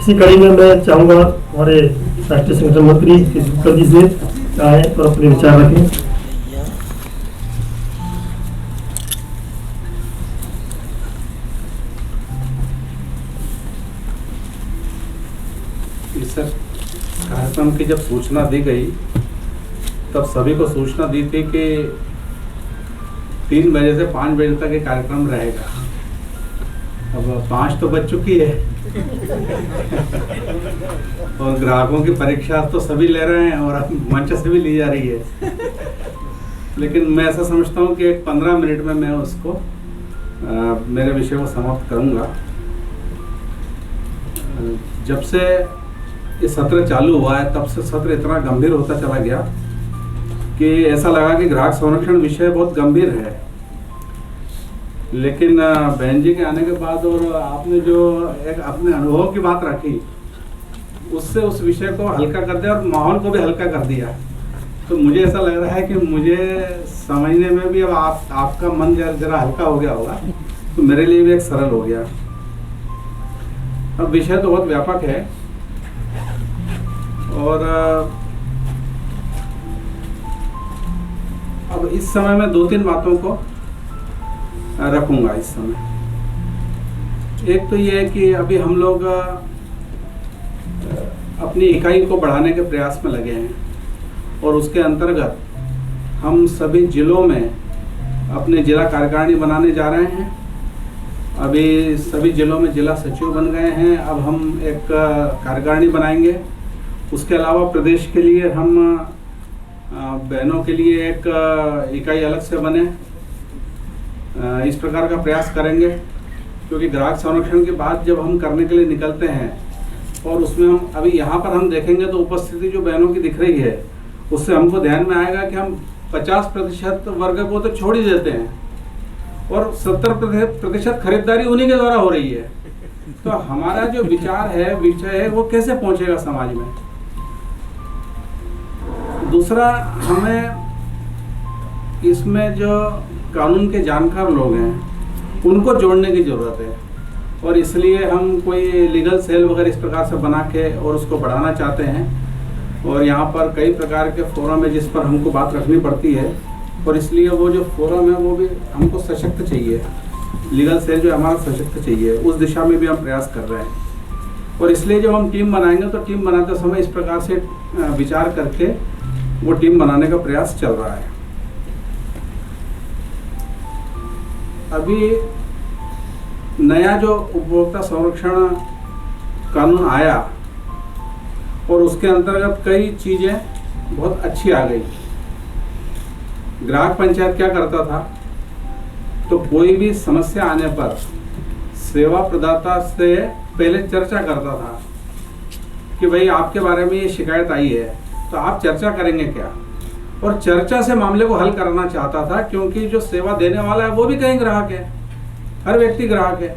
इसी कड़ी में मैं चाहूँगा हमारे राष्ट्रीय संगठन मंत्री शुक्ल जी से आए और अपने विचार रखें। सर, कार्यक्रम की जब सूचना दी गई तब सभी को सूचना दी थी कि 3 बजे से 5 बजे तक ये कार्यक्रम रहेगा। अब 5 तो बज चुकी है और ग्राहकों की परीक्षा तो सभी ले रहे हैं और अब मंच से भी ली जा रही है। लेकिन मैं ऐसा समझता हूँ कि 15 मिनट में मैं उसको मेरे विषय को समाप्त करूँगा। जब से ये सत्र चालू हुआ है तब से सत्र इतना गंभीर होता चला गया कि ऐसा लगा कि ग्राहक संरक्षण विषय बहुत गंभीर है। लेकिन बहन जी के आने के बाद और आपने जो एक अपने अनुभव की बात रखी उससे उस विषय को हल्का कर दिया और माहौल को भी हल्का कर दिया। तो मुझे ऐसा लग रहा है कि मुझे समझने में भी अब आपका मन जरा हल्का हो गया होगा, तो मेरे लिए भी एक सरल हो गया। अब विषय तो बहुत व्यापक है और अब इस समय मैं 2-3 बातों को रखूंगा इस समय। एक तो ये है कि अभी हम लोग अपनी इकाई को बढ़ाने के प्रयास में लगे हैं और उसके अंतर्गत हम सभी जिलों में अपने जिला कार्यकारिणी बनाने जा रहे हैं। अभी सभी जिलों में जिला सचिव बन गए हैं, अब हम एक कार्यकारिणी बनाएंगे। उसके अलावा प्रदेश के लिए हम बहनों के लिए एक इकाई अलग से बने, इस प्रकार का प्रयास करेंगे। क्योंकि ग्राहक संरक्षण की बात जब हम करने के लिए निकलते हैं और उसमें हम अभी यहाँ पर हम देखेंगे तो उपस्थिति जो बहनों की दिख रही है उससे हमको ध्यान में आएगा कि हम 50% वर्ग को तो छोड़ ही देते हैं और 70% खरीदारी उन्हीं के द्वारा हो रही है। तो हमारा जो विचार है, विषय है, वो कैसे पहुंचेगा समाज में। दूसरा, हमें इसमें जो कानून के जानकार लोग हैं उनको जोड़ने की ज़रूरत है और इसलिए हम कोई लीगल सेल वगैरह इस प्रकार से बना के और उसको बढ़ाना चाहते हैं। और यहाँ पर कई प्रकार के फोरम है जिस पर हमको बात रखनी पड़ती है और इसलिए वो जो फोरम है वो भी हमको सशक्त चाहिए। लीगल सेल जो हमारा सशक्त चाहिए, उस दिशा में भी हम प्रयास कर रहे हैं। और इसलिए जब हम टीम बनाएंगे तो टीम बनाते समय इस प्रकार से विचार करके वो टीम बनाने का प्रयास चल रहा है। अभी नया जो उपभोक्ता संरक्षण कानून आया और उसके अंतर्गत कई चीज़ें बहुत अच्छी आ गई। ग्राहक पंचायत क्या करता था, तो कोई भी समस्या आने पर सेवा प्रदाता से पहले चर्चा करता था कि भाई आपके बारे में ये शिकायत आई है तो आप चर्चा करेंगे क्या, और चर्चा से मामले को हल करना चाहता था। क्योंकि जो सेवा देने वाला है वो भी कहीं ग्राहक है, हर व्यक्ति ग्राहक है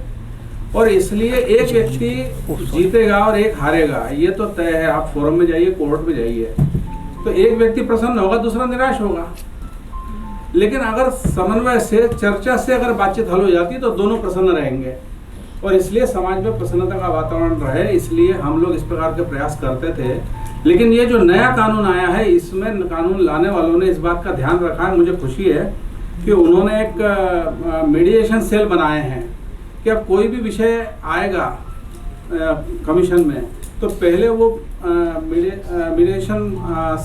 और इसलिए एक व्यक्ति जीतेगा और एक हारेगा, ये तो तय है। आप फोरम में जाइए, कोर्ट में जाइए, तो एक व्यक्ति प्रसन्न होगा, दूसरा निराश होगा। लेकिन अगर समन्वय से, चर्चा से अगर बातचीत हल हो जाती तो दोनों प्रसन्न रहेंगे और इसलिए समाज में प्रसन्नता का वातावरण रहे, इसलिए हम लोग इस प्रकार के प्रयास करते थे। लेकिन ये जो नया कानून आया है, इसमें कानून लाने वालों ने इस बात का ध्यान रखा है। मुझे खुशी है कि उन्होंने एक मीडिएशन सेल बनाए हैं कि अब कोई भी विषय आएगा कमीशन में तो पहले वो मीडिएशन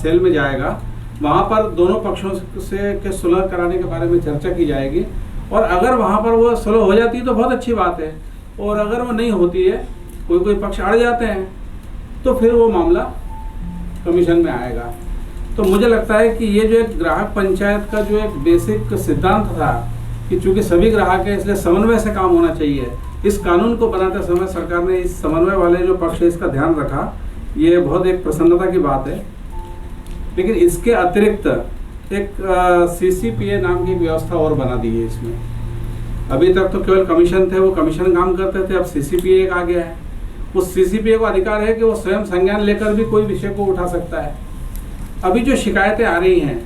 सेल में जाएगा। वहाँ पर दोनों पक्षों से के सुलह कराने के बारे में चर्चा की जाएगी और अगर वहाँ पर वो सुलह हो जाती है तो बहुत अच्छी बात है, और अगर वो नहीं होती है, कोई पक्ष अड़ जाते हैं, तो फिर वो मामला कमीशन में आएगा। तो मुझे लगता है कि ये जो एक ग्राहक पंचायत का जो एक बेसिक सिद्धांत था कि चूंकि सभी ग्राहक हैं इसलिए समन्वय से काम होना चाहिए, इस कानून को बनाते समय सरकार ने इस समन्वय वाले जो पक्ष है इसका ध्यान रखा। ये बहुत एक प्रसन्नता की बात है। लेकिन इसके अतिरिक्त एक CCPA नाम की एक व्यवस्था और बना दी है इसमें। अभी तक तो केवल कमीशन थे, वो कमीशन काम करते थे, अब CCPA एक आ गया है। उस CCPA को अधिकार है कि वो स्वयं संज्ञान लेकर भी कोई विषय को उठा सकता है। अभी जो शिकायतें आ रही हैं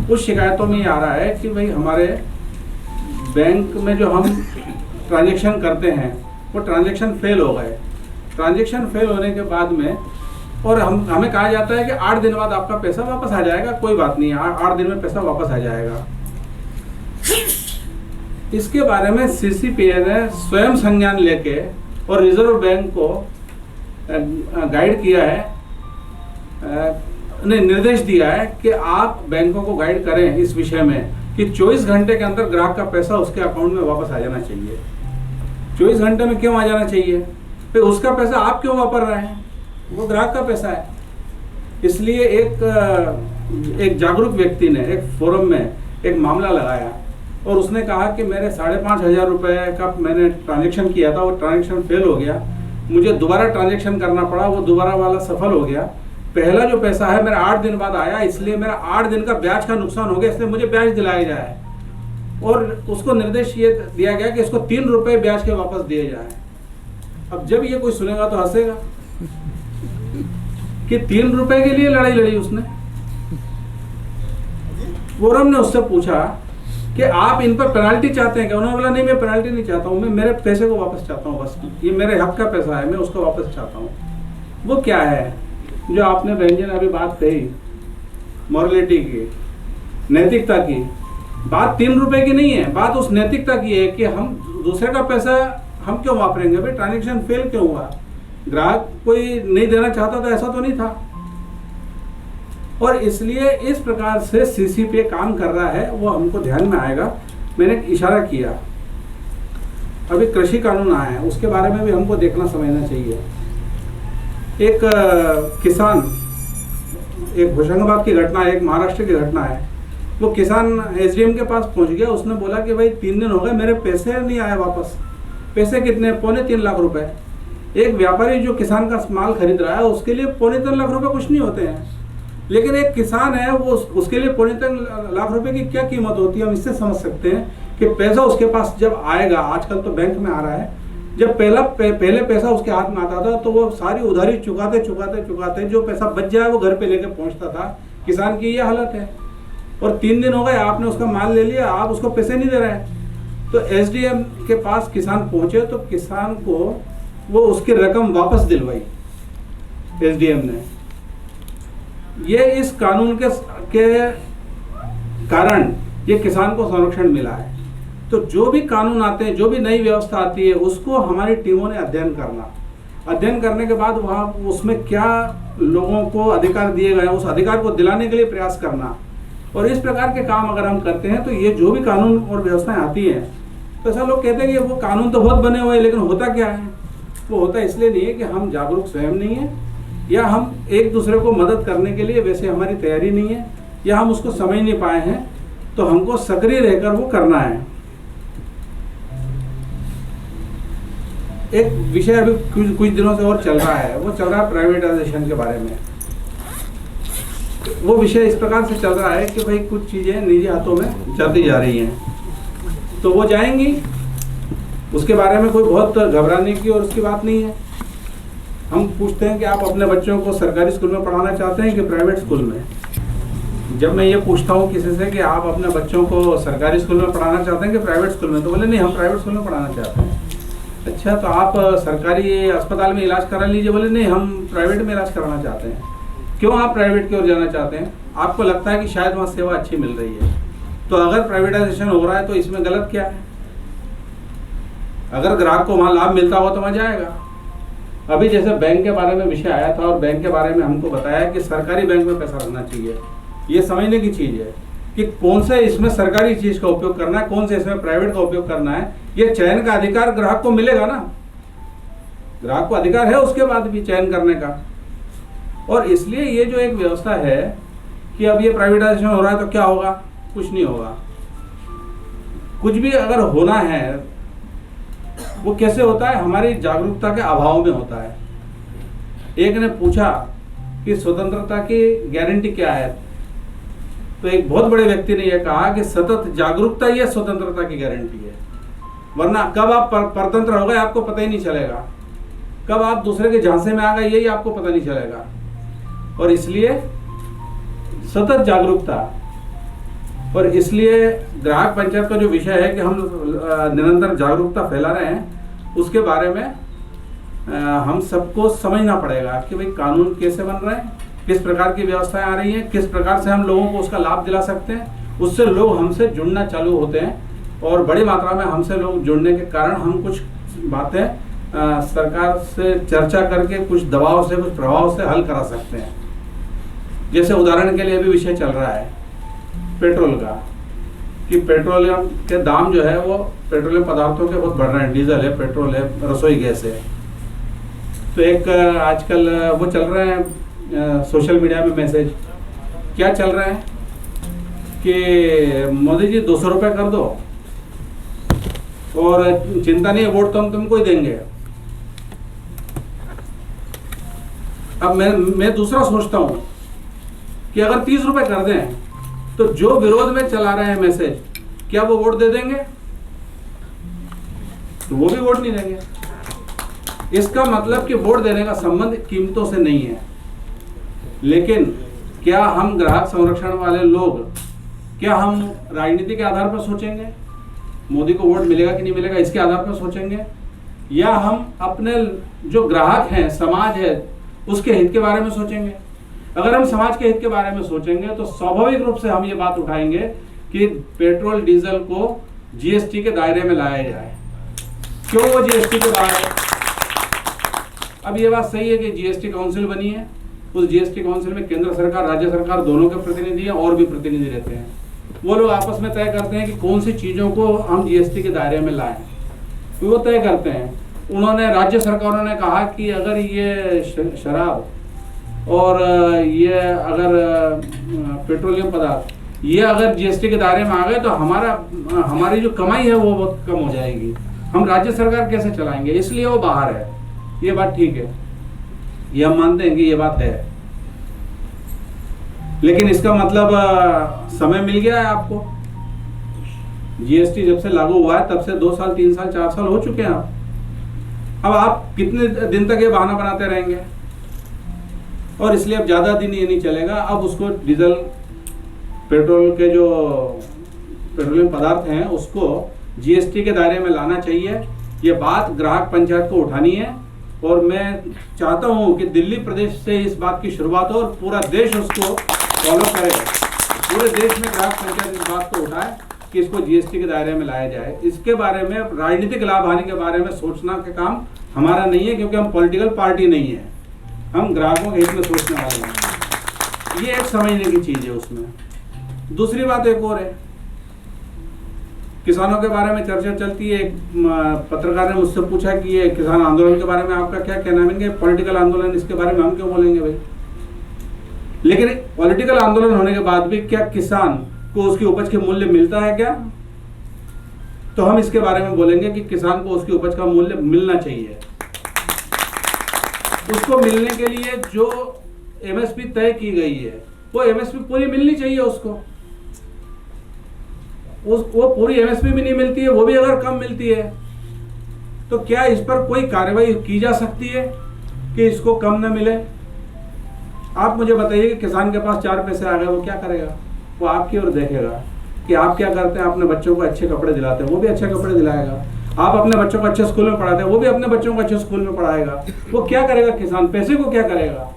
उस शिकायतों में ये आ रहा है कि भाई हमारे बैंक में जो हम ट्रांजैक्शन करते हैं वो ट्रांजैक्शन फेल हो गए, ट्रांजेक्शन फेल होने के बाद में, और हमें कहा जाता है कि 8 दिन बाद आपका पैसा वापस आ जाएगा, कोई बात नहीं, 8 दिन में पैसा वापस आ जाएगा। इसके बारे में सीसीपीए ने स्वयं संज्ञान लेके और रिजर्व बैंक को गाइड किया है, निर्देश दिया है कि आप बैंकों को गाइड करें इस विषय में कि 24 घंटे के अंदर ग्राहक का पैसा उसके अकाउंट में वापस आ जाना चाहिए। 24 घंटे में क्यों आ जाना चाहिए? फिर उसका पैसा आप क्यों वापर रहे हैं? वो ग्राहक का पैसा है। इसलिए एक जागरूक व्यक्ति ने एक फोरम में एक मामला लगाया और उसने कहा कि मेरे 5,500 रुपए का मैंने ट्रांजेक्शन किया था, वो ट्रांजेक्शन फेल हो गया, मुझे दोबारा ट्रांजेक्शन करना पड़ा, वो दोबारा वाला सफल हो गया। पहला जो पैसा है मेरा 8 दिन बाद आया, इसलिए मेरा 8 दिन का ब्याज का नुकसान हो गया, इसलिए मुझे ब्याज दिलाया जाए। और उसको निर्देश ये दिया गया कि इसको 3 रुपए ब्याज के वापस दिए जाए। अब जब ये कोई सुनेगा तो हंसेगा कि 3 रुपए के लिए लड़ाई लड़ी उसने। फोरम ने उससे पूछा कि आप इन पर पेनाल्टी चाहते हैं क्या? उन्होंने बोला नहीं, मैं पेनाल्टी नहीं चाहता हूँ, मैं मेरे पैसे को वापस चाहता हूँ, बस ये मेरे हक का पैसा है, मैं उसको वापस चाहता हूँ। वो क्या है जो आपने व्यंजन अभी बात कही, मॉरलिटी की, नैतिकता की बात 3 रुपए की नहीं है, बात उस नैतिकता की है कि हम दूसरे का पैसा हम क्यों वापरेंगे? भाई ट्रांजेक्शन फेल क्यों हुआ? ग्राहक कोई नहीं देना चाहता था, ऐसा तो नहीं था। और इसलिए इस प्रकार से सीसीपीए काम कर रहा है, वो हमको ध्यान में आएगा। मैंने इशारा किया, अभी कृषि कानून आए हैं, उसके बारे में भी हमको देखना समझना चाहिए। एक किसान, एक होशंगाबाद की घटना है, एक महाराष्ट्र की घटना है। वो किसान एसडीएम के पास पहुंच गया, उसने बोला कि भाई 3 दिन हो गए, मेरे पैसे नहीं आए वापस। पैसे कितने? 3.25 लाख रुपए। एक व्यापारी जो किसान का माल खरीद रहा है उसके लिए 3.25 लाख रुपए कुछ नहीं होते हैं, लेकिन एक किसान है वो उसके लिए 3.25 लाख रुपए की क्या कीमत होती है? हम इससे समझ सकते हैं कि पैसा उसके पास जब आएगा, आजकल तो बैंक में आ रहा है, जब पहले पैसा उसके हाथ में आता था तो वो सारी उधारी चुकाते जो पैसा बच जाए वो घर पे लेके पहुंचता था। किसान की ये हालत है। और 3 दिन हो गए, आपने उसका माल ले लिया, आप उसको पैसे नहीं दे रहे हैं। तो एसडीएम के पास किसान पहुंचे तो किसान को वो उसकी रकम वापस दिलवाई एसडीएम ने। ये इस कानून के कारण ये किसान को संरक्षण मिला है। तो जो भी कानून आते हैं, जो भी नई व्यवस्था आती है, उसको हमारी टीमों ने अध्ययन करना, अध्ययन करने के बाद वहाँ उसमें क्या लोगों को अधिकार दिए गए हैं, उस अधिकार को दिलाने के लिए प्रयास करना। और इस प्रकार के काम अगर हम करते हैं तो ये जो भी कानून और व्यवस्थाएं आती हैं, तो ऐसा लोग कहते हैं कि वो कानून तो बहुत बने हुए हैं, लेकिन होता क्या है? वो होता इसलिए नहीं है कि हम जागरूक स्वयं नहीं है, या हम एक दूसरे को मदद करने के लिए वैसे हमारी तैयारी नहीं है, या हम उसको समझ नहीं पाए हैं। तो हमको सक्रिय रहकर वो करना है। एक विषय अभी कुछ दिनों से और चल रहा है, वो चल रहा है प्राइवेटाइजेशन के बारे में। वो विषय इस प्रकार से चल रहा है कि भाई कुछ चीज़ें निजी हाथों में जाती जा रही हैं, तो वो जाएंगी, उसके बारे में कोई बहुत घबराने की और उसकी बात नहीं है। हम पूछते हैं कि आप अपने बच्चों को सरकारी स्कूल में पढ़ाना चाहते हैं कि प्राइवेट स्कूल में? जब मैं ये पूछता हूँ किसी से कि आप अपने बच्चों को सरकारी स्कूल में पढ़ाना चाहते हैं कि प्राइवेट स्कूल में, तो बोले नहीं, हम प्राइवेट स्कूल में पढ़ाना चाहते हैं। अच्छा, तो आप सरकारी अस्पताल में इलाज करा लीजिए। बोले नहीं, हम प्राइवेट में इलाज कराना चाहते हैं। क्यों आप प्राइवेट की ओर जाना चाहते हैं? आपको लगता है कि शायद वहाँ सेवा अच्छी मिल रही है। तो अगर प्राइवेटाइजेशन हो रहा है तो इसमें गलत क्या है? अगर ग्राहक को वहाँ लाभ मिलता हो तो वहाँ जाएगा। अभी जैसे बैंक के बारे में विषय आया था और बैंक के बारे में हमको बताया कि सरकारी बैंक में पैसा रखना चाहिए। ये समझने की चीज़ है कि कौन से इसमें सरकारी चीज़ का उपयोग करना है, कौन से इसमें प्राइवेट का उपयोग करना है। ये चयन का अधिकार ग्राहक को मिलेगा ना, ग्राहक को अधिकार है उसके बाद भी चयन करने का। और इसलिए ये जो एक व्यवस्था है कि अब ये प्राइवेटाइजेशन हो रहा है तो क्या होगा? कुछ नहीं होगा। कुछ भी अगर होना है वो कैसे होता है? हमारी जागरूकता के अभाव में होता है। एक ने पूछा कि स्वतंत्रता की गारंटी क्या है, तो एक बहुत बड़े व्यक्ति ने यह कहा कि सतत जागरूकता ही स्वतंत्रता की गारंटी है। वरना कब आप परतंत्र हो गए आपको पता ही नहीं चलेगा, कब आप दूसरे के झांसे में आ गए यही आपको पता नहीं चलेगा। और इसलिए सतत जागरूकता, और इसलिए ग्राहक पंचायत का जो विषय है कि हम निरंतर जागरूकता फैला रहे हैं, उसके बारे में हम सबको समझना पड़ेगा कि भाई कानून कैसे बन रहे हैं, किस प्रकार की व्यवस्थाएं आ रही हैं, किस प्रकार से हम लोगों को उसका लाभ दिला सकते हैं। उससे लोग हमसे जुड़ना चालू होते हैं और बड़ी मात्रा में हमसे लोग जुड़ने के कारण हम कुछ बातें सरकार से चर्चा करके कुछ दबाव से, कुछ प्रभाव से हल करा सकते हैं। जैसे उदाहरण के लिए अभी विषय चल रहा है पेट्रोल का, कि पेट्रोलियम के दाम जो है वो पेट्रोलियम पदार्थों के बहुत बढ़ रहे हैं। डीजल है, पेट्रोल है, रसोई गैस है। तो एक आजकल वो चल रहे हैं सोशल मीडिया में मैसेज, क्या चल रहा है कि मोदी जी 200 रुपये कर दो और चिंता नहीं है, वोट तो हम तुमको ही देंगे। अब मैं दूसरा सोचता हूं कि अगर 30 रुपए कर दें तो जो विरोध में चला रहे हैं मैसेज, क्या वो वोट दे देंगे? तो वो भी वोट नहीं देंगे। इसका मतलब कि वोट देने का संबंध कीमतों से नहीं है। लेकिन क्या हम ग्राहक संरक्षण वाले लोग, क्या हम राजनीति के आधार पर सोचेंगे मोदी को वोट मिलेगा कि नहीं मिलेगा इसके आधार पर सोचेंगे, या हम अपने जो ग्राहक हैं, समाज है, उसके हित के बारे में सोचेंगे? अगर हम समाज के हित के बारे में सोचेंगे तो स्वाभाविक रूप से हम ये बात उठाएंगे कि पेट्रोल डीजल को जीएसटी के दायरे में लाया जाए। क्यों वो जीएसटी के बाहर? अब ये बात सही है कि जीएसटी काउंसिल बनी है, उस जीएसटी काउंसिल में केंद्र सरकार, राज्य सरकार दोनों के प्रतिनिधि हैं और भी प्रतिनिधि रहते हैं। वो लोग आपस में तय करते हैं कि कौन सी चीजों को हम जीएसटी के दायरे में लाएं, तो वो तय करते हैं। उन्होंने, राज्य सरकारों ने कहा कि अगर ये शराब और ये अगर पेट्रोलियम पदार्थ ये अगर जीएसटी के दायरे में आ गए तो हमारी जो कमाई है वो बहुत कम हो जाएगी, हम राज्य सरकार कैसे चलाएंगे, इसलिए वो बाहर है। ये बात ठीक है, ये हम मानते हैं कि ये बात है। लेकिन इसका मतलब समय मिल गया है आपको। जीएसटी जब से लागू हुआ है तब से 2 साल, 3 साल, 4 साल हो चुके हैं। अब आप कितने दिन तक ये बहाना बनाते रहेंगे? और इसलिए अब ज्यादा दिन ये नहीं चलेगा। अब उसको डीजल, पेट्रोल के जो पेट्रोलियम पदार्थ हैं उसको जीएसटी के दायरे में लाना चाहिए। ये बात ग्राहक पंचायत को उठानी है और मैं चाहता हूं कि दिल्ली प्रदेश से इस बात की शुरुआत हो और पूरा देश उसको फॉलो करे। पूरे देश में ग्राहक पंचायत इस बात को उठाए कि इसको जीएसटी के दायरे में लाया जाए। इसके बारे में, राजनीतिक लाभ हानि के बारे में सोचना का काम हमारा नहीं है, क्योंकि हम पॉलिटिकल पार्टी नहीं है, हम ग्राहकों के हित में सोचने वाले हैं। ये एक समझने की चीज है उसमें। दूसरी बात एक और है, किसानों के बारे में चर्चा चलती है। एक पत्रकार ने मुझसे पूछा कि ये किसान आंदोलन के बारे में आपका क्या कहना है? पॉलिटिकल आंदोलन, इसके बारे में हम क्यों बोलेंगे भाई? लेकिन पॉलिटिकल आंदोलन होने के बाद भी क्या किसान को उसकी उपज के मूल्य मिलता है क्या? तो हम इसके बारे में बोलेंगे कि किसान को उसकी उपज का मूल्य मिलना चाहिए। उसको मिलने के लिए जो एमएसपी तय की गई है वो एमएसपी पूरी मिलनी चाहिए उसको। वो पूरी एमएसपी भी नहीं मिलती है, वो भी अगर कम मिलती है तो क्या इस पर कोई कार्रवाई की जा सकती है कि इसको कम न मिले? आप मुझे बताइए कि किसान के पास 4 पैसे आ गए, वो क्या करेगा? वो आपकी ओर देखेगा कि आप क्या करते हैं। अपने बच्चों को अच्छे कपड़े दिलाते हैं, वो भी अच्छे कपड़े दिलाएगा। आप अपने बच्चों को अच्छे स्कूल में पढ़ाते हैं, वो भी अपने बच्चों को अच्छे स्कूल में पढ़ाएगा। वो क्या करेगा किसान? पैसे को क्या करेगा?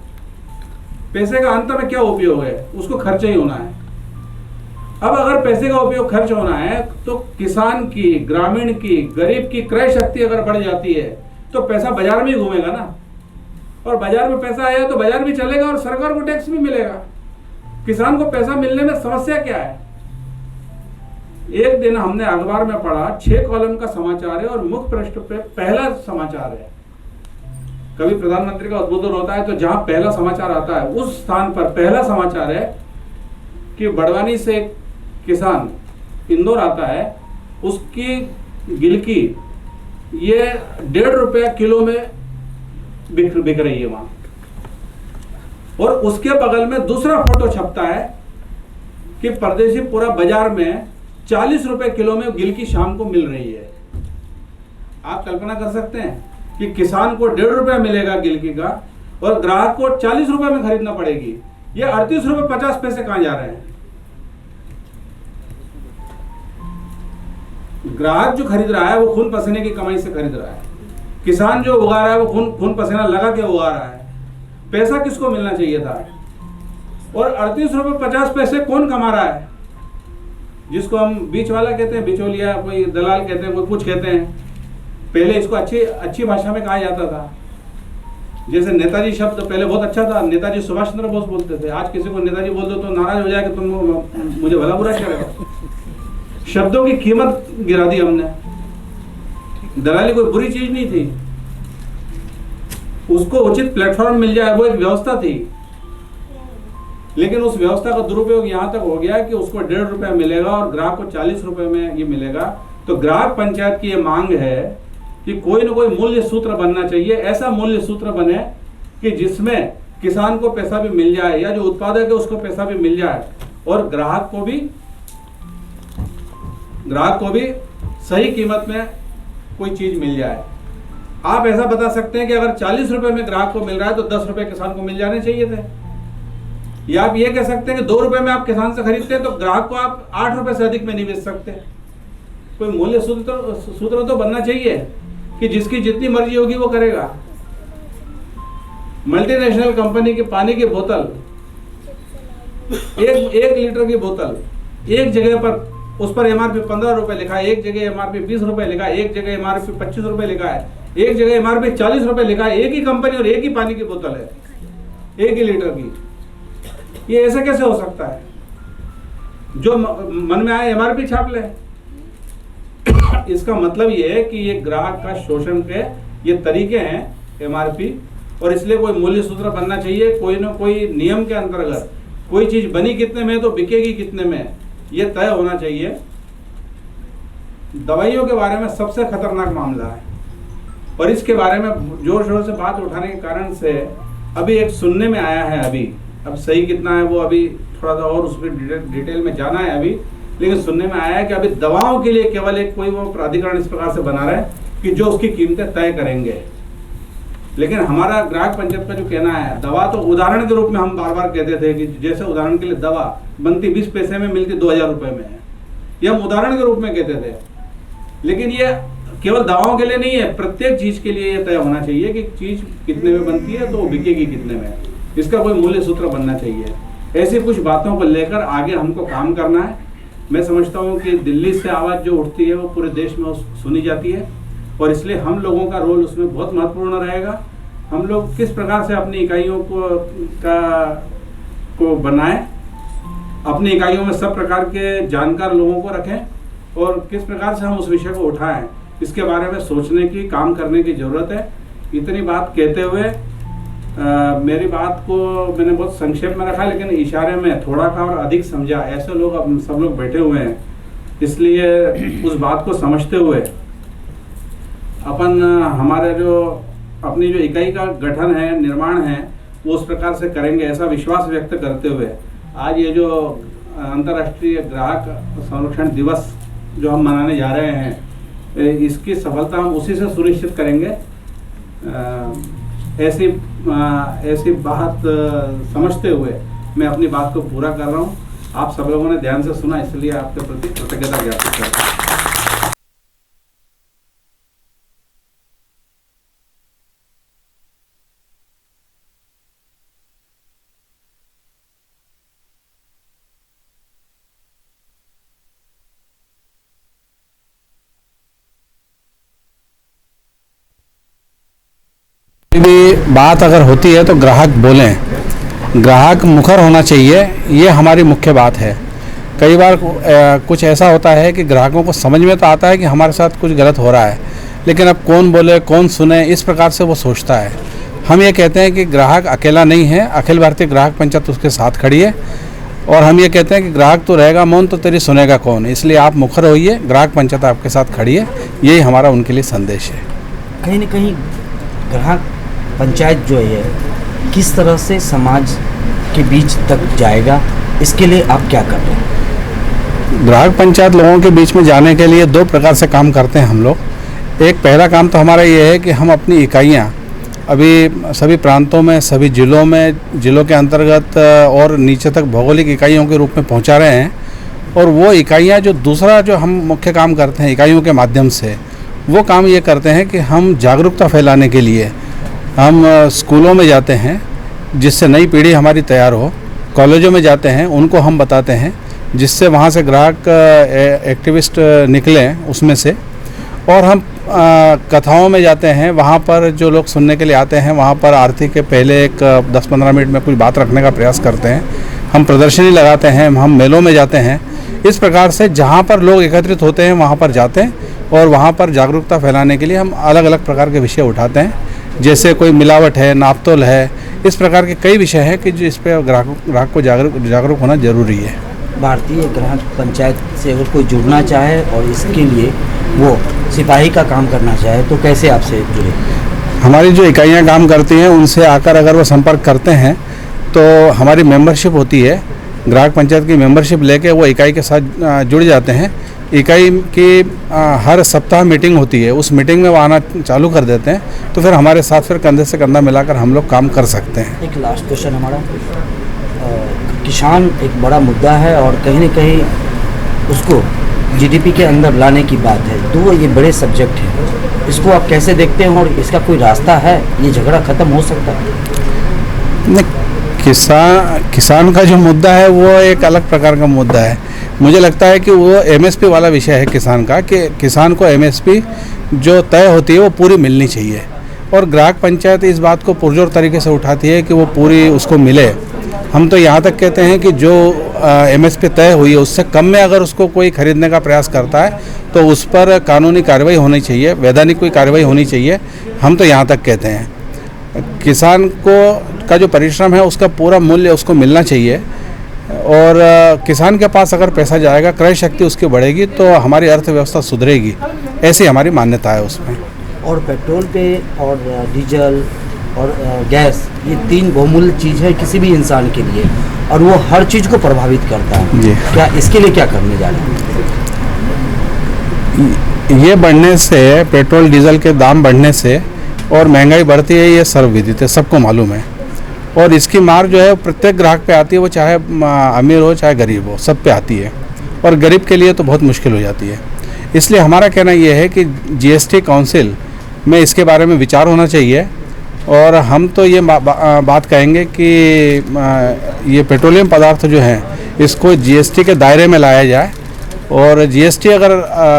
पैसे का अंत में क्या उपयोग है? उसको खर्चा ही होना है। अब अगर पैसे का उपयोग खर्च होना है तो किसान की, ग्रामीण की, गरीब की क्रय शक्ति अगर बढ़ जाती है तो पैसा बाजार में ही घूमेगा ना, और बाजार में पैसा आया तो बाजार भी चलेगा और सरकार को टैक्स भी मिलेगा। किसान को पैसा मिलने में समस्या क्या है? एक दिन हमने अखबार में पढ़ा, 6 कॉलम का समाचार है और मुख्य पृष्ठ पे पहला समाचार है। कभी प्रधानमंत्री का उद्बोधन होता है तो जहां पहला समाचार आता है उस स्थान पर पहला समाचार है कि बड़वानी से एक किसान इंदौर आता है, उसकी गिलकी ये 1.5 रुपया किलो में बिक रही है वहां। और उसके बगल में दूसरा फोटो छपता है कि परदेशी पूरा बाजार में 40 रुपए किलो में गिलकी शाम को मिल रही है। आप कल्पना कर सकते हैं कि किसान को 1.5 रुपया मिलेगा गिलकी का और ग्राहक को 40 रुपए में खरीदना पड़ेगी। ये 38 रुपए 50 पैसे कहां जा रहे हैं? ग्राहक जो खरीद रहा है वो खून पसीने की कमाई से खरीद रहा है। किसान जो उगा रहा है वो खून पसीना लगा के उगा रहा है, पैसा किसको मिलना चाहिए था? और 38 रुपये 50 पैसे कौन कमा रहा है? जिसको हम बीच वाला कहते हैं, बिचौलिया, कोई दलाल कहते हैं, कोई कुछ कहते हैं। पहले इसको अच्छी भाषा में कहा जाता था। जैसे नेताजी शब्द पहले बहुत अच्छा था, नेताजी सुभाष चंद्र बोस बोलते थे। आज किसी को नेताजी बोल दो तो नाराज हो जाए कि तुम मुझे भला बुरा करेगा। शब्दों की कीमत गिरा दी हमने। दलाली कोई बुरी चीज नहीं थी, उसको उचित प्लेटफॉर्म मिल जाए वो एक व्यवस्था थी। लेकिन उस व्यवस्था का दुरुपयोग यहां तक हो गया कि उसको 1.5 रुपया मिलेगा और ग्राहक को 40 रुपए में ये मिलेगा। तो ग्राहक पंचायत की ये मांग है कि कोई ना कोई मूल्य सूत्र बनना चाहिए। ऐसा मूल्य सूत्र बने कि जिसमें किसान को पैसा भी मिल जाए या जो उत्पादक है उसको पैसा भी मिल जाए और ग्राहक को भी सही कीमत में कोई चीज मिल जाए। आप ऐसा बता सकते हैं कि अगर 40 रुपए में ग्राहक को मिल रहा है तो 10 रुपए किसान को मिल जाने चाहिए थे। या आप ये कह सकते हैं कि 2 रुपए में आप किसान से खरीदते हैं तो ग्राहक को आप 8 रुपए से अधिक में नहीं बेच सकते। कोई मूल्य सूत्र तो बनना चाहिए कि जिसकी जितनी मर्जी होगी वो करेगा। मल्टीनेशनल कंपनी की पानी की बोतल, एक लीटर की बोतल, एक जगह पर उस पर एमआरपी 15 रुपए लिखा है, एक जगह एमआरपी 20 रुपए लिखा है, एक जगह एमआरपी 25 रुपए लिखा है, एक जगह एमआरपी 40 रुपए लिखा है। एक ही कंपनी और एक ही पानी की बोतल है, एक ही लीटर की। ये ऐसे कैसे हो सकता है? जो मन में आए एमआरपी छाप ले। इसका मतलब ये है कि ये ग्राहक का शोषण के ये तरीके हैं एमआरपी, और इसलिए कोई मूल्य सूत्र बनना चाहिए। कोई ना कोई नियम के अंतर्गत कोई चीज बनी कितने में तो बिकेगी कितने में, ये तय होना चाहिए। दवाइयों के बारे में सबसे खतरनाक मामला है और इसके बारे में जोर शोर से बात उठाने के कारण से अभी एक सुनने में आया है, अभी अब सही कितना है वो अभी थोड़ा सा और उसमें डिटेल में जाना है अभी, लेकिन सुनने में आया है कि अभी दवाओं के लिए केवल एक कोई वो प्राधिकरण इस प्रकार से बना रहा है कि जो उसकी कीमतें तय करेंगे। लेकिन हमारा ग्राहक पंचायत का जो कहना है, दवा तो उदाहरण के रूप में हम बार बार कहते थे कि जैसे उदाहरण के लिए दवा बनती 20 पैसे में, मिलती 2000 रुपए में है, ये हम उदाहरण के रूप में कहते थे। लेकिन ये केवल दवाओं के लिए नहीं है, प्रत्येक चीज के लिए ये तय होना चाहिए कि चीज कितने में बनती है तो वो बिकेगी कितने में। इसका कोई मूल्य सूत्र बनना चाहिए। ऐसी कुछ बातों को लेकर आगे हमको काम करना है। मैं समझता हूँ कि दिल्ली से आवाज़ जो उठती है वो पूरे देश में सुनी जाती है और इसलिए हम लोगों का रोल उसमें बहुत महत्वपूर्ण रहेगा। हम लोग किस प्रकार से अपनी इकाइयों को बनाएं, अपनी इकाइयों में सब प्रकार के जानकार लोगों को रखें और किस प्रकार से हम उस विषय को उठाएं, इसके बारे में सोचने की, काम करने की ज़रूरत है। इतनी बात कहते हुए मेरी बात को मैंने बहुत संक्षेप में रखा, लेकिन इशारे में थोड़ा का और अधिक समझा। ऐसे लोग अब सब लोग बैठे हुए हैं, इसलिए उस बात को समझते हुए अपन हमारे अपनी जो इकाई का गठन है, निर्माण है, वो उस प्रकार से करेंगे ऐसा विश्वास व्यक्त करते हुए आज ये जो अंतर्राष्ट्रीय ग्राहक संरक्षण दिवस जो हम मनाने जा रहे हैं, इसकी सफलता हम उसी से सुनिश्चित करेंगे। ऐसी बात समझते हुए मैं अपनी बात को पूरा कर रहा हूँ। आप सब लोगों ने ध्यान से सुना, इसलिए आपके प्रति कृतज्ञता ज्ञापित करता हूँ। भी बात अगर होती है तो ग्राहक बोलें, ग्राहक मुखर होना चाहिए, ये हमारी मुख्य बात है। कई बार कुछ ऐसा होता है कि ग्राहकों को समझ में तो आता है कि हमारे साथ कुछ गलत हो रहा है, लेकिन अब कौन बोले कौन सुने, इस प्रकार से वो सोचता है। हम ये कहते हैं कि ग्राहक अकेला नहीं है, अखिल भारतीय ग्राहक पंचायत उसके साथ खड़ी है और हम ये कहते हैं कि ग्राहक तो रहेगा मौन तो तेरी सुनेगा कौन। इसलिए आप मुखर होइए, ग्राहक पंचायत आपके साथ खड़ी है, यही हमारा उनके लिए संदेश है। कहीं ना कहीं ग्राहक पंचायत जो है किस तरह से समाज के बीच तक जाएगा, इसके लिए आप क्या कर रहे हैं? ग्राहक पंचायत लोगों के बीच में जाने के लिए 2 प्रकार से काम करते हैं हम लोग। एक पहला काम तो हमारा ये है कि हम अपनी इकाइयाँ अभी सभी प्रांतों में, सभी जिलों के अंतर्गत और नीचे तक भौगोलिक इकाइयों के रूप में पहुँचा रहे हैं। और वो इकाइयाँ जो दूसरा जो हम मुख्य काम करते हैं इकाइयों के माध्यम से, वो काम ये करते हैं कि हम जागरूकता फैलाने के लिए हम स्कूलों में जाते हैं, जिससे नई पीढ़ी हमारी तैयार हो। कॉलेजों में जाते हैं, उनको हम बताते हैं, जिससे वहाँ से ग्राहक एक्टिविस्ट निकलें उसमें से। और हम कथाओं में जाते हैं, वहाँ पर जो लोग सुनने के लिए आते हैं, वहाँ पर आरती के पहले एक 10-15 मिनट में कुछ बात रखने का प्रयास करते हैं। हम प्रदर्शनी लगाते हैं, हम मेलों में जाते हैं। इस प्रकार से जहाँ पर लोग एकत्रित होते हैं वहाँ पर जाते हैं और वहाँ पर जागरूकता फैलाने के लिए हम अलग अलग प्रकार के विषय उठाते हैं, जैसे कोई मिलावट है, नापतोल है, इस प्रकार के कई विषय हैं कि जो इस पर ग्राहक को जागरूक होना जरूरी है। भारतीय ग्राहक पंचायत से अगर कोई जुड़ना चाहे और इसके लिए वो सिपाही का काम करना चाहे तो कैसे आपसे जुड़े? हमारी जो इकाइयाँ काम करती हैं उनसे आकर अगर वो संपर्क करते हैं तो हमारी मेंबरशिप होती है, ग्राहक पंचायत की मेंबरशिप लेके वो इकाई के साथ जुड़ जाते हैं। इकाई की हर सप्ताह मीटिंग होती है, उस मीटिंग में वो आना चालू कर देते हैं, तो फिर हमारे साथ फिर कंधे से कंधा मिलाकर हम लोग काम कर सकते हैं। एक लास्ट क्वेश्चन हमारा, किसान एक बड़ा मुद्दा है और कहीं न कहीं उसको जीडीपी के अंदर लाने की बात है, तो ये बड़े सब्जेक्ट है, इसको आप कैसे देखते हैं और इसका कोई रास्ता है, ये झगड़ा ख़त्म हो सकता है? नहीं, किसान का जो मुद्दा है वो एक अलग प्रकार का मुद्दा है। मुझे लगता है कि वो एमएसपी वाला विषय है किसान का, कि किसान को एमएसपी जो तय होती है वो पूरी मिलनी चाहिए, और ग्राहक पंचायत इस बात को पुरजोर तरीके से उठाती है कि वो पूरी उसको मिले। हम तो यहाँ तक कहते हैं कि जो एमएसपी तय हुई है उससे कम में अगर उसको कोई खरीदने का प्रयास करता है तो उस पर कानूनी कार्रवाई होनी चाहिए, वैधानिक कोई कार्रवाई होनी चाहिए। हम तो यहाँ तक कहते हैं किसान को का जो परिश्रम है उसका पूरा मूल्य उसको मिलना चाहिए, और किसान के पास अगर पैसा जाएगा, क्रय शक्ति उसकी बढ़ेगी तो हमारी अर्थव्यवस्था सुधरेगी, ऐसी हमारी मान्यता है उसमें। और पेट्रोल पे और डीजल और गैस, ये 3 बहुमूल्य चीज़ है किसी भी इंसान के लिए, और वो हर चीज़ को प्रभावित करता है जी। क्या इसके लिए क्या करने जा रहे हैं? ये बढ़ने से, पेट्रोल डीजल के दाम बढ़ने से और महंगाई बढ़ती है, ये सर्वविदित है, सबको मालूम है, और इसकी मार जो है प्रत्येक ग्राहक पे आती है, वो चाहे अमीर हो चाहे गरीब हो, सब पे आती है, और गरीब के लिए तो बहुत मुश्किल हो जाती है। इसलिए हमारा कहना ये है कि जीएसटी काउंसिल में इसके बारे में विचार होना चाहिए, और हम तो ये बात कहेंगे कि ये पेट्रोलियम पदार्थ जो हैं इसको जीएसटी के दायरे में लाया जाए, और जीएसटी अगर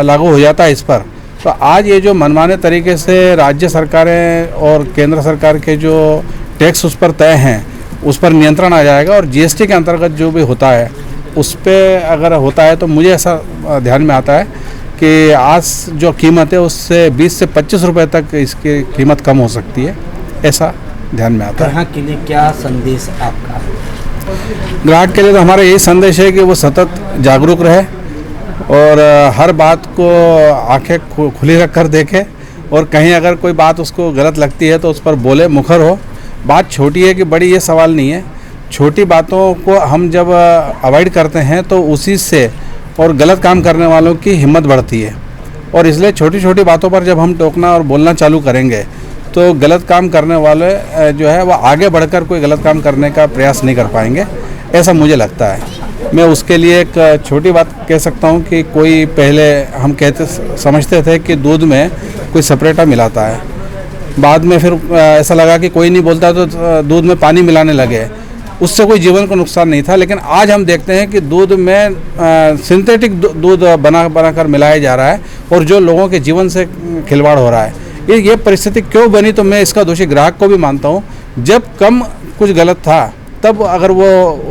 लागू हो जाता है इस पर, तो आज ये जो मनमाने तरीके से राज्य सरकारें और केंद्र सरकार के जो टैक्स उस पर तय हैं उस पर नियंत्रण आ जाएगा, और जीएसटी के अंतर्गत जो भी होता है उस पर अगर होता है तो मुझे ऐसा ध्यान में आता है कि आज जो कीमत है उससे 20 से 25 रुपये तक इसकी कीमत कम हो सकती है, ऐसा ध्यान में आता है। ग्राहक के लिए क्या संदेश आपका? ग्राहक के लिए तो हमारा यही संदेश है कि वो सतत जागरूक रहे और हर बात को आंखें खुली रख कर देखे, और कहीं अगर कोई बात उसको गलत लगती है तो उस पर बोले, मुखर हो। बात छोटी है कि बड़ी, ये सवाल नहीं है। छोटी बातों को हम जब अवॉइड करते हैं तो उसी से और गलत काम करने वालों की हिम्मत बढ़ती है, और इसलिए छोटी छोटी बातों पर जब हम टोकना और बोलना चालू करेंगे तो गलत काम करने वाले जो है वो आगे बढ़कर कोई गलत काम करने का प्रयास नहीं कर पाएंगे, ऐसा मुझे लगता है। मैं उसके लिए एक छोटी बात कह सकता हूँ कि कोई पहले हम समझते थे कि दूध में कोई सपरेटा मिलाता है, बाद में फिर ऐसा लगा कि कोई नहीं बोलता तो दूध में पानी मिलाने लगे, उससे कोई जीवन को नुकसान नहीं था। लेकिन आज हम देखते हैं कि दूध में सिंथेटिक दूध बनाकर मिलाया जा रहा है, और जो लोगों के जीवन से खिलवाड़ हो रहा है। ये परिस्थिति क्यों बनी, तो मैं इसका दोषी ग्राहक को भी मानता हूँ। जब कम कुछ गलत था तब अगर वो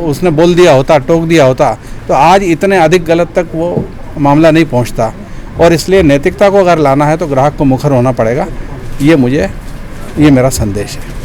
उसने बोल दिया होता, टोक दिया होता, तो आज इतने अधिक गलत तक वो मामला नहीं पहुँचता, और इसलिए नैतिकता को अगर लाना है तो ग्राहक को मुखर होना पड़ेगा। ये मेरा संदेश है।